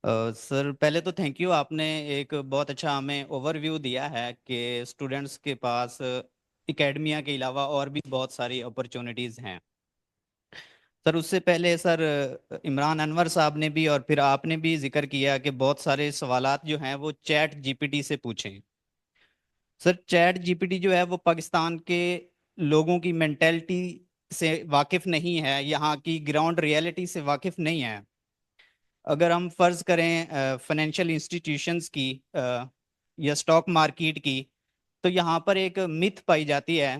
Sir पहले तो thank you, आपने एक बहुत अच्छा हमें ओवरव्यू दिया है कि स्टूडेंट्स के पास एकेडमिया के अलावा और भी बहुत सारी अपॉर्चुनिटीज़ हैं। सर उससे पहले सर इमरान अनवर साहब ने भी और फिर आपने भी जिक्र किया कि बहुत सारे सवालात जो हैं वो चैट जीपीटी से पूछें। सर चैट जीपीटी जो है वो पाकिस्तान के लोगों की मेंटेलिटी से वाकिफ नहीं है, यहाँ की ग्राउंड रियलिटी से वाकिफ नहीं है। अगर हम फर्ज करें फाइनेंशियल इंस्टीट्यूशंस की या स्टॉक मार्केट की, तो यहाँ पर एक मिथ पाई जाती है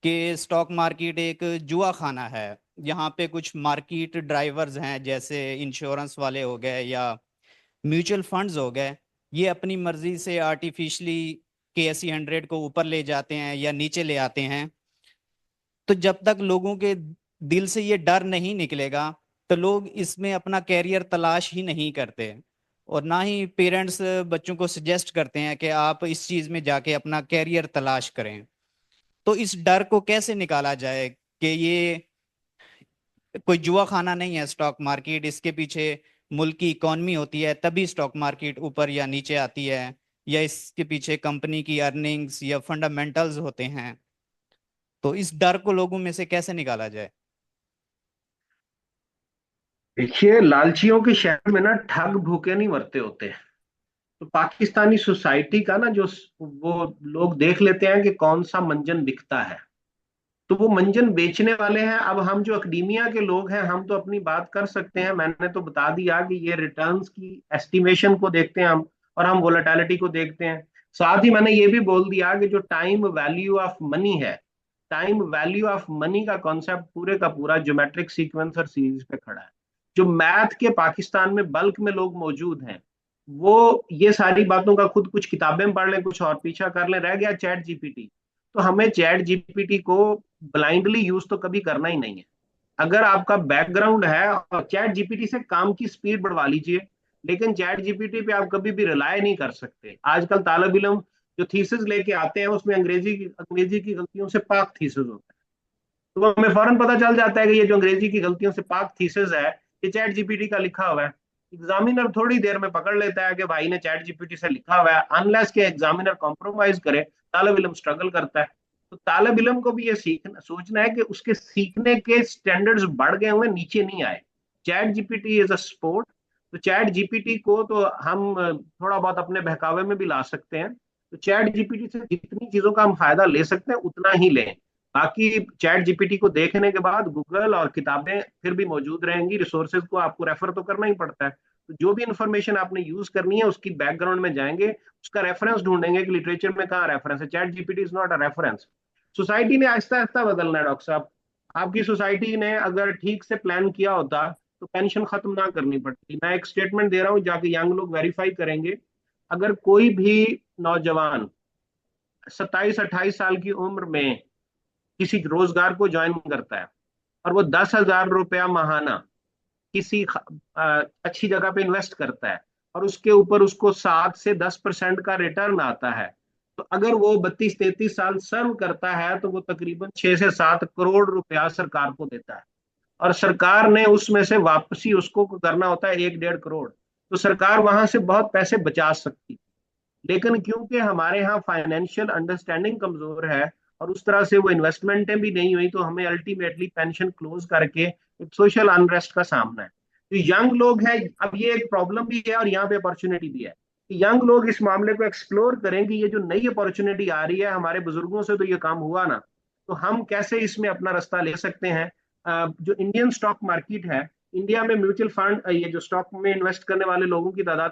कि स्टॉक मार्केट एक जुआ खाना है। यहाँ पे कुछ मार्केट ड्राइवर्स हैं, जैसे इंश्योरेंस वाले हो गए या म्यूचुअल फंड्स हो गए। ये अपनी मर्जी से आर्टिफिशली KSE 100 को ऊपर ले जाते हैं या नीचे ले आते हैं। तो जब तक लोगों के दिल से ये डर नहीं निकलेगा, तो लोग इसमें अपना कैरियर तलाश ही नहीं करते। और ना ही पेरेंट्स बच्चों को सजेस्ट करते हैं कि आप इस चीज में जाके अपना कैरियर तलाश करें। तो इस डर को कैसे निकाला जाए कि ये कोई जुआ खाना नहीं है स्टॉक मार्केट, इसके पीछे मुल्क की इकॉनमी होती है तभी स्टॉक मार्केट ऊपर या नीचे आती है, या इसके पीछे कंपनी की अर्निंग्स या फंडामेंटल्स होते हैं। तो इस डर को लोगों में से कैसे निकाला जाए? देखिए, लालचियों के शहर में ना ठग भूखे नहीं मरते होते। तो पाकिस्तानी सोसाइटी का ना जो वो लोग देख लेते हैं कि कौन सा मंजन बिकता है, तो वो मंजन बेचने वाले हैं। अब हम जो अकदीमिया के लोग हैं, हम तो अपनी बात कर सकते हैं। मैंने तो बता दिया कि ये रिटर्न्स की एस्टिमेशन को देखते हैं हम, और हम वोलेटिलिटी को देखते हैं। साथ ही मैंने ये भी बोल दिया कि जो टाइम वैल्यू ऑफ मनी है, टाइम वैल्यू ऑफ मनी का कॉन्सेप्ट पूरे का पूरा ज्योमेट्रिक सीक्वेंस और सीरीज पे खड़ा है। जो मैथ के पाकिस्तान में बल्क में लोग मौजूद हैं, वो ये सारी बातों का खुद कुछ किताबें पढ़ लें, कुछ और पीछा कर लें। रह गया चैट जीपीटी। तो हमें चैट जीपीटी को ब्लाइंडली यूज तो कभी करना ही नहीं है। अगर आपका बैकग्राउंड है, और चैट जीपीटी से काम की स्पीड बढ़वा लीजिए, लेकिन चैट जीपीटी पे आप कभी भी रिलाय नहीं कर सकते। आजकल तालब इलम जो थीसिस लेके आते हैं, उसमें अंग्रेजी की गलतियों से पाक थीसिस होता है। तो हमें फौरन पता चल जाता है कि ये जो अंग्रेजी की गलतियों से पाक थीसिस है, ये चैट जीपीटी का लिखा हुआ है। एग्जामिनर थोड़ी देर में पकड़ लेता है कि भाई ने चैट जीपीटी से लिखा हुआ है। अनलेस के एग्जामिनर कॉम्प्रोमाइज करे, तालब इलम स्ट्रगल करता है। तो तालब इलम को भी ये सीखना सोचना है कि उसके सीखने के स्टैंडर्ड्स बढ़ गए हुए, नीचे नहीं आए। Chat GPT is a sport. तो चैट जीपीटी को तो हम थोड़ा बहुत अपने बहकावे में भी ला सकते हैं। तो चैट जीपीटी से जितनी चीजों का हम फायदा ले सकते हैं उतना ही लें। बाकी चैट जीपीटी को देखने के बाद गूगल और किताबें फिर भी मौजूद रहेंगी। रिसोर्सेज को आपको रेफर तो करना ही पड़ता है। तो जो भी इंफॉर्मेशन आपने यूज करनी है, उसकी बैकग्राउंड में जाएंगे, उसका रेफरेंस ढूंढेंगे कि लिटरेचर में कहाँ रेफरेंस है। Chat GPT is not a reference. Society ने आहिस्ता आहिस्ता बदलना है डॉक्टर साहब। आपकी सोसाइटी ने अगर ठीक से प्लान किया होता, तो पेंशन खत्म ना करनी पड़ती। मैं एक स्टेटमेंट दे रहा हूँ, जाके यंग लोग वेरीफाई करेंगे। अगर कोई भी नौजवान 27-28 साल की उम्र में किसी रोजगार को ज्वाइन करता है, और वो 10,000 रुपया महाना किसी अच्छी जगह पे इन्वेस्ट करता है, और उसके ऊपर उसको 7 से 10% का रिटर्न आता है, तो अगर वो 32-33 साल सर्व करता है, तो वो तकरीबन 6 से 7 करोड़ रुपया सरकार को देता है। और सरकार ने उसमें से वापसी उसको करना होता है 1-1.5 करोड़। तो सरकार वहां से बहुत पैसे बचा सकती। लेकिन क्योंकि हमारे यहाँ फाइनेंशियल अंडरस्टैंडिंग कमजोर है, और उस तरह से वो इन्वेस्टमेंटें भी नहीं हुई, तो हमें अल्टीमेटली पेंशन क्लोज करके एक सोशल अनरेस्ट का सामना है। तो यंग लोग हैं, अब ये एक प्रॉब्लम भी है और यहाँ पे अपॉर्चुनिटी भी है कि यंग लोग इस मामले को एक्सप्लोर करें कि ये जो नई अपॉर्चुनिटी आ रही है, हमारे बुजुर्गों से तो ये काम हुआ ना, तो हम कैसे इसमें अपना रास्ता ले सकते हैं। जो इंडियन स्टॉक मार्केट है, इंडिया में म्यूचुअल फंड, ये जो स्टॉक में इन्वेस्ट करने वाले लोगों की तादाद